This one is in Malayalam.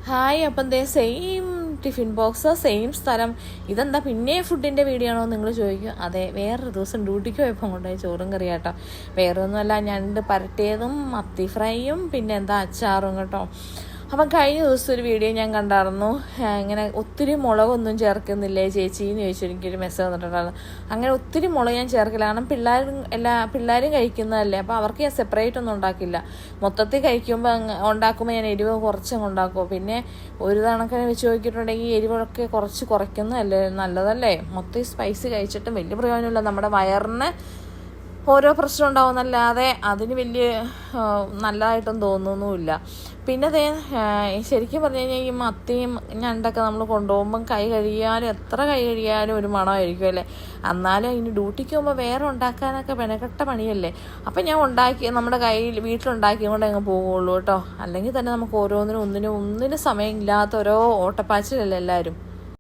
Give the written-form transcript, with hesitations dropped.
ഹായ്. അപ്പം ദേ സെയിം ടിഫിൻ ബോക്സ്, സെയിം സ്ഥലം. ഇതെന്താ പിന്നെ ഫുഡിൻ്റെ വീഡിയോ ആണോ നിങ്ങൾ ചോദിക്കും. അതെ, വേറൊരു ദിവസം ഡ്യൂട്ടിക്ക് പോയപ്പോൾ കൊണ്ടുപോയി ചോറും കറിയാട്ടോ. വേറൊന്നുമല്ല, ഞണ്ട് പരട്ടിയതും മത്തി ഫ്രൈയും പിന്നെ എന്താ അച്ചാറും കേട്ടോ. അപ്പം കഴിഞ്ഞ ദിവസം ഒരു വീഡിയോ ഞാൻ കണ്ടായിരുന്നു. ഇങ്ങനെ ഒത്തിരി മുളകൊന്നും ചേർക്കുന്നില്ലേ ചേച്ചി എന്ന് ചോദിച്ചു എനിക്കൊരു മെസ്സേജ് വന്നിട്ടുണ്ടായിരുന്നു. അങ്ങനെ ഒത്തിരി മുളക് ഞാൻ ചേർക്കില്ല, കാരണം പിള്ളേരും കഴിക്കുന്നതല്ലേ. അപ്പോൾ അവർക്ക് ഞാൻ സെപ്പറേറ്റ് ഒന്നും ഉണ്ടാക്കില്ല. മൊത്തത്തിൽ ഉണ്ടാക്കുമ്പോൾ ഞാൻ എരിവ് കുറച്ചങ്ങ് ഉണ്ടാക്കുമോ. പിന്നെ ഒരു കണക്കിന് വെച്ച് നോക്കിയിട്ടുണ്ടെങ്കിൽ എരിവൊക്കെ കുറച്ച് കുറയ്ക്കുന്നതല്ലേ നല്ലതല്ലേ. മൊത്തം സ്പൈസി കഴിച്ചിട്ടും വലിയ പ്രയോജനമില്ല. നമ്മുടെ വയറിന് ഓരോ പ്രശ്നം ഉണ്ടാവുന്നല്ലാതെ അതിന് വലിയ നല്ലതായിട്ടൊന്നും തോന്നുന്നുമില്ല. പിന്നെ ശരിക്കും പറഞ്ഞു കഴിഞ്ഞാൽ ഈ മത്തിയും ഞണ്ടൊക്കെ നമ്മൾ കൊണ്ടുപോകുമ്പം എത്ര കൈ കഴിയാനും ഒരു മണമായിരിക്കും അല്ലേ. എന്നാലും അതിന് ഡ്യൂട്ടിക്ക് പോകുമ്പോൾ വേറെ ഉണ്ടാക്കാനൊക്കെ മെനക്കെട്ട പണിയല്ലേ. അപ്പം ഞാൻ നമ്മുടെ വീട്ടിലുണ്ടാക്കിയത് കൊണ്ട് അങ്ങ് പോകുള്ളൂ കേട്ടോ. അല്ലെങ്കിൽ തന്നെ നമുക്ക് ഒന്നിനും സമയം ഇല്ലാത്ത ഓരോ ഓട്ടപ്പാച്ചിലല്ലേ എല്ലാവരും.